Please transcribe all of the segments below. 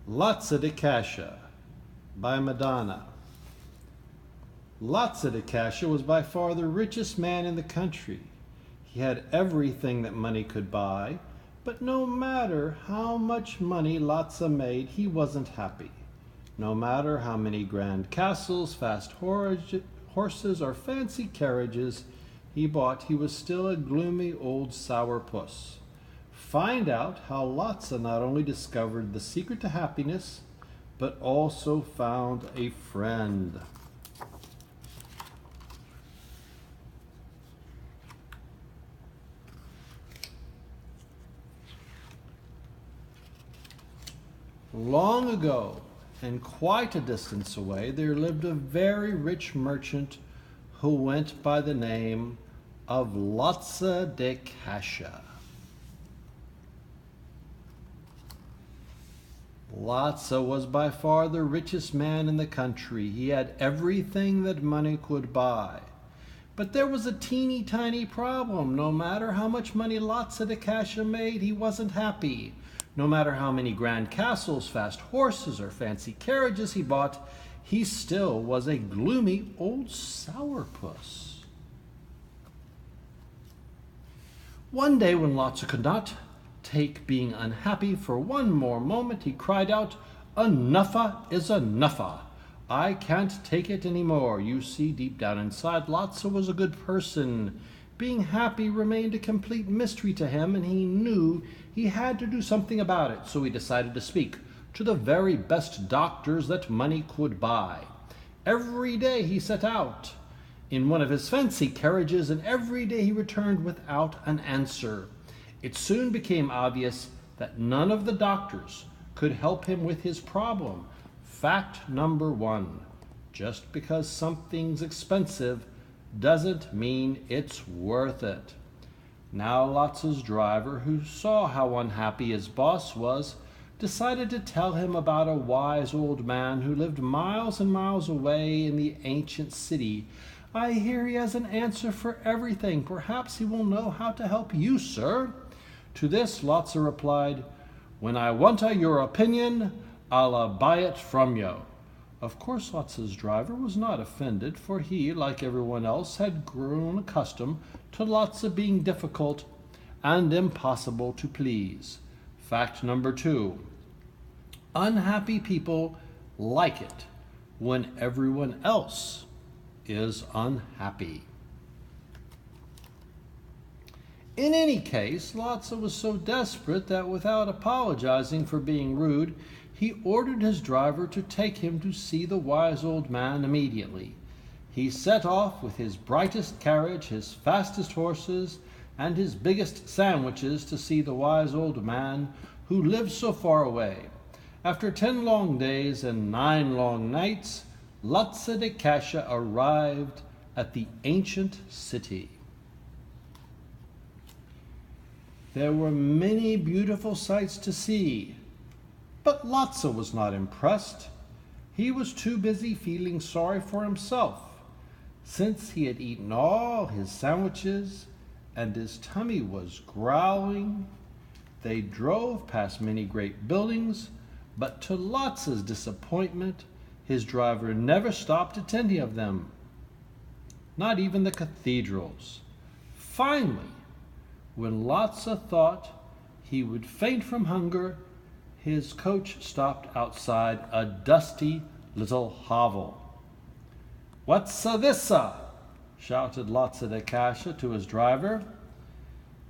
Lotsa Cashs by Madonna. Lotsa Cashs was by far the richest man in the country. He had everything that money could buy, but no matter how much money Lotsa made, he wasn't happy. No matter how many grand castles, fast horses, or fancy carriages he bought, he was still a gloomy old sourpuss. Find out how Lotsa not only discovered the secret to happiness, but also found a friend. Long ago, and quite a distance away, there lived a very rich merchant who went by the name of Lotsa Cashs. Lotsa was by far the richest man in the country. He had everything that money could buy. But there was a teeny tiny problem. No matter how much money Lotsa Cashs made, he wasn't happy. No matter how many grand castles, fast horses, or fancy carriages he bought, he still was a gloomy old sourpuss. One day when Lotsa could not take being unhappy for one more moment, he cried out, "Enougha is enougha. I can't take it anymore." You see, deep down inside, Lotsa was a good person. Being happy remained a complete mystery to him, and he knew he had to do something about it, so he decided to speak to the very best doctors that money could buy. Every day he set out in one of his fancy carriages, and every day he returned without an answer. It soon became obvious that none of the doctors could help him with his problem. Fact number one: just because something's expensive doesn't mean it's worth it. Now Lotsa's driver, who saw how unhappy his boss was, decided to tell him about a wise old man who lived miles and miles away in the ancient city. "I hear he has an answer for everything. Perhaps he will know how to help you, sir." To this Lotsa replied, "When I wanta your opinion, I'll buy it from you." Of course, Lotsa's driver was not offended, for he, like everyone else, had grown accustomed to Lotsa being difficult and impossible to please. Fact number two: unhappy people like it when everyone else is unhappy. In any case, Lotsa was so desperate that without apologizing for being rude, he ordered his driver to take him to see the wise old man immediately. He set off with his brightest carriage, his fastest horses, and his biggest sandwiches to see the wise old man who lived so far away. After 10 long days and 9 long nights, Lotsa Cashs arrived at the ancient city. There were many beautiful sights to see, but Lotsa was not impressed. He was too busy feeling sorry for himself. Since he had eaten all his sandwiches and his tummy was growling, they drove past many great buildings, but to Lotsa's disappointment, his driver never stopped at any of them, not even the cathedrals. Finally, when Lotsa thought he would faint from hunger, his coach stopped outside a dusty little hovel. "What's this'a?" shouted Lotsa Cashs to his driver.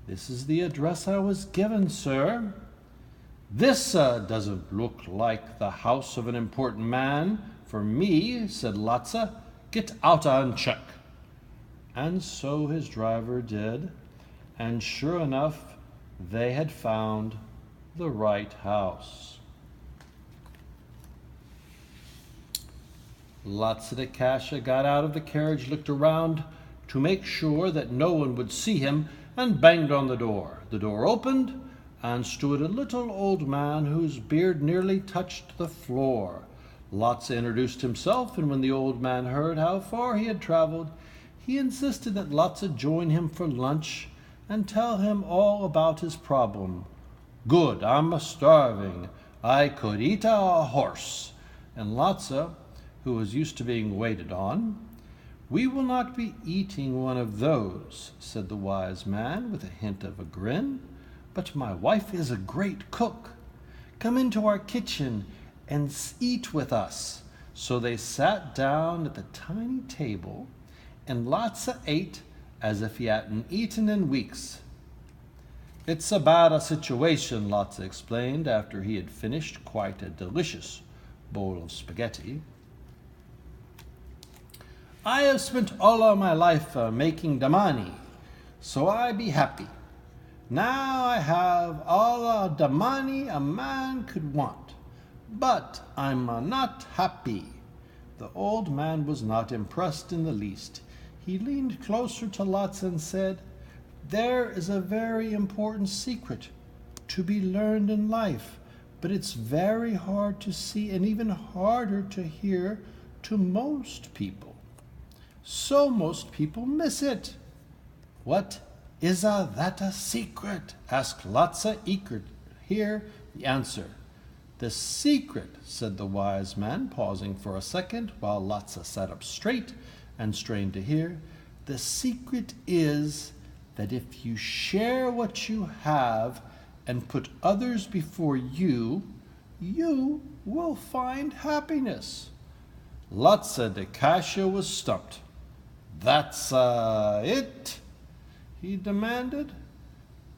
"This is the address I was given, sir." "This doesn't look like the house of an important man for me," said Lotsa. "Get out and check." And so his driver did, and sure enough, they had found the right house. Lotsa Cashs got out of the carriage, looked around to make sure that no one would see him, and banged on the door. The door opened, and stood a little old man whose beard nearly touched the floor. Lotsa introduced himself, and when the old man heard how far he had traveled, he insisted that Lotsa join him for lunch and tell him all about his problem. "Good, I'm starving. I could eat a horse. And Lotsa, who was used to being waited on, "We will not be eating one of those," said the wise man with a hint of a grin, "but my wife is a great cook. Come into our kitchen and eat with us." So they sat down at the tiny table, and Lotsa ate as if he hadn't eaten in weeks. "It's a bad situation," Lotsa explained after he had finished quite a delicious bowl of spaghetti. "I have spent all of my life making the money, so I be happy. Now I have all the money a man could want, but I'm not happy." The old man was not impressed in the least. He leaned closer to Lotsa and said, "There is a very important secret to be learned in life, but it's very hard to see and even harder to hear to most people. So most people miss it." "What is that a secret?" asked Lotsa, eager to hear the answer. "The secret," said the wise man, pausing for a second while Lotsa sat up straight and strained to hear, "the secret is that if you share what you have and put others before you, you will find happiness." Lotsa Cashs was stumped. "That's it?" he demanded.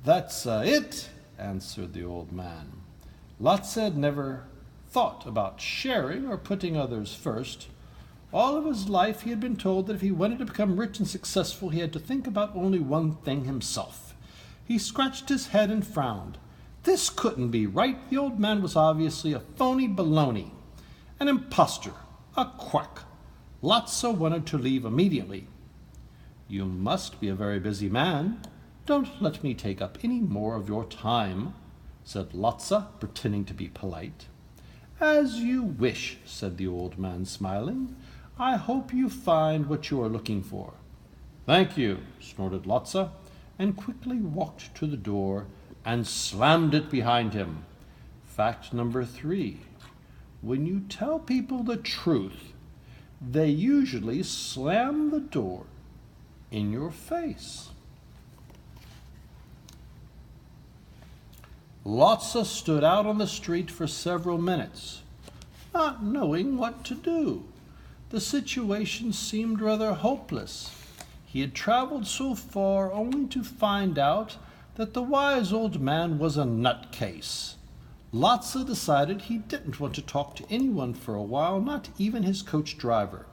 "That's it," answered the old man. Lotsa had never thought about sharing or putting others first. All of his life he had been told that if he wanted to become rich and successful, he had to think about only one thing: himself. He scratched his head and frowned. This couldn't be right. The old man was obviously a phony baloney, an impostor, a quack. Lotsa wanted to leave immediately. "You must be a very busy man. Don't let me take up any more of your time," said Lotsa, pretending to be polite. "As you wish," said the old man, smiling. "I hope you find what you are looking for." "Thank you," snorted Lotsa, and quickly walked to the door and slammed it behind him. Fact number 3. When you tell people the truth, they usually slam the door in your face. Lotsa stood out on the street for several minutes, not knowing what to do. The situation seemed rather hopeless. He had traveled so far only to find out that the wise old man was a nutcase. Lotsa decided he didn't want to talk to anyone for a while, not even his coach driver.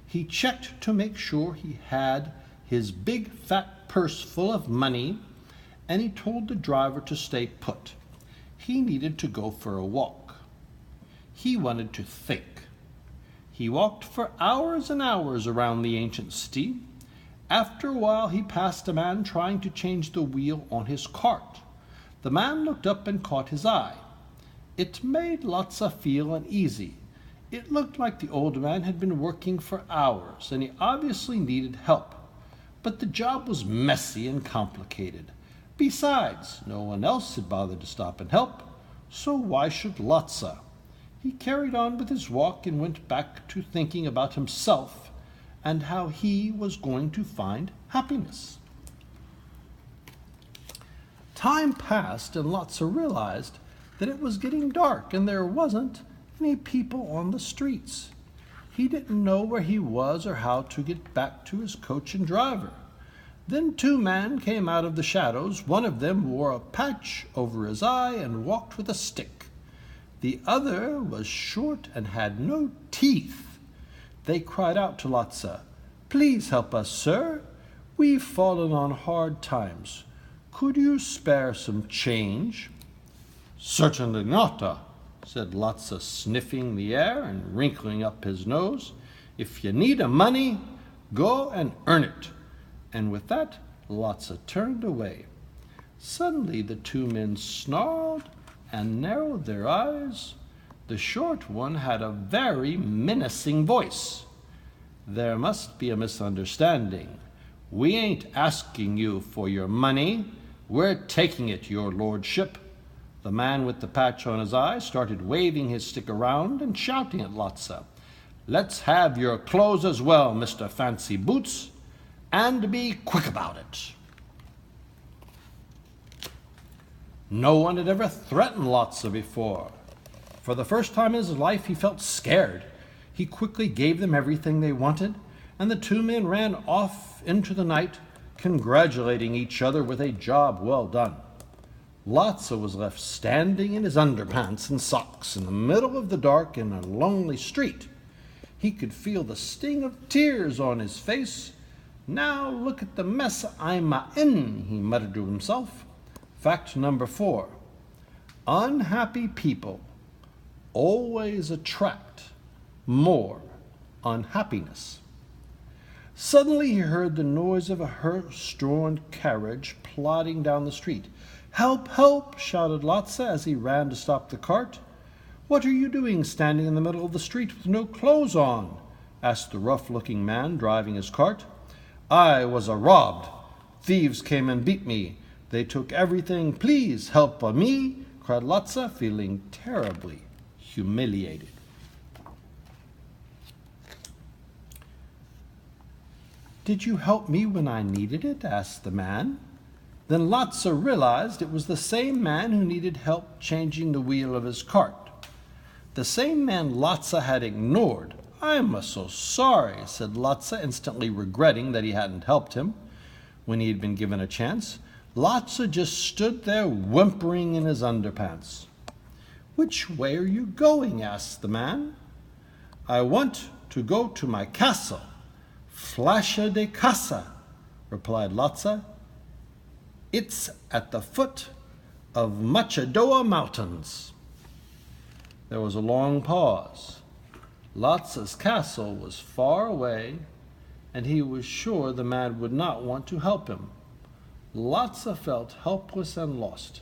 He checked to make sure he had his big fat purse full of money, and he told the driver to stay put. He needed to go for a walk. He wanted to think. He walked for hours and hours around the ancient city. After a while he passed a man trying to change the wheel on his cart. The man looked up and caught his eye. It made Lotsa feel uneasy. It looked like the old man had been working for hours, and he obviously needed help. But the job was messy and complicated. Besides, no one else had bothered to stop and help, so why should Lotsa? He carried on with his walk and went back to thinking about himself and how he was going to find happiness. Time passed, and Lotsa realized that it was getting dark and there wasn't any people on the streets. He didn't know where he was or how to get back to his coach and driver. Then 2 men came out of the shadows. One of them wore a patch over his eye and walked with a stick. The other was short and had no teeth. They cried out to Lotsa, "Please help us, sir. We've fallen on hard times. Could you spare some change?" "Certainly not," said Lotsa, sniffing the air and wrinkling up his nose. "If you need money, go and earn it." And with that, Lotsa turned away. Suddenly the 2 men snarled and narrowed their eyes. The short one had a very menacing voice. "There must be a misunderstanding. We ain't asking you for your money. We're taking it, your lordship." The man with the patch on his eye started waving his stick around and shouting at Lotsa. "Let's have your clothes as well, Mr. Fancy Boots, and be quick about it." No one had ever threatened Lotsa before. For the first time in his life, he felt scared. He quickly gave them everything they wanted, and the two men ran off into the night, congratulating each other with a job well done. Lotsa was left standing in his underpants and socks in the middle of the dark in a lonely street. He could feel the sting of tears on his face. "Now look at the mess I'm in," he muttered to himself. Fact number 4. Unhappy people always attract more unhappiness. Suddenly he heard the noise of a hearse-drawn carriage plodding down the street. "Help, help!" shouted Lotsa as he ran to stop the cart. "What are you doing standing in the middle of the street with no clothes on?" asked the rough-looking man driving his cart. "I was robbed. Thieves came and beat me. They took everything. Please help me," cried Lotsa, feeling terribly humiliated. "Did you help me when I needed it?" asked the man. Then Lotsa realized it was the same man who needed help changing the wheel of his cart. The same man Lotsa had ignored. "I'm so sorry," said Lotsa, instantly regretting that he hadn't helped him when he had been given a chance. Lotsa just stood there whimpering in his underpants. "Which way are you going?" asked the man. "I want to go to my castle, Flasha de Casa," replied Lotsa. "It's at the foot of Machadoa Mountains." There was a long pause. Lotsa's castle was far away, and he was sure the man would not want to help him. Lotsa felt helpless and lost.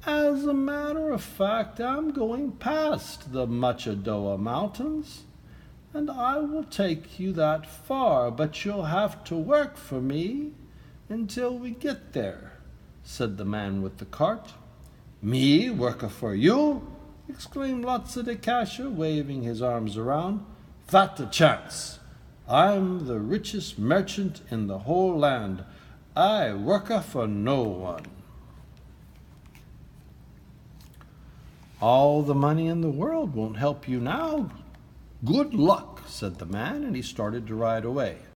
"As a matter of fact, I'm going past the Machadoa Mountains, and I will take you that far, but you'll have to work for me until we get there," said the man with the cart. "Me worker for you?" exclaimed Lotsa de Cashs, waving his arms around. "That a chance! I'm the richest merchant in the whole land. I worker for no one." "All the money in the world won't help you now. Good luck," said the man, and he started to ride away.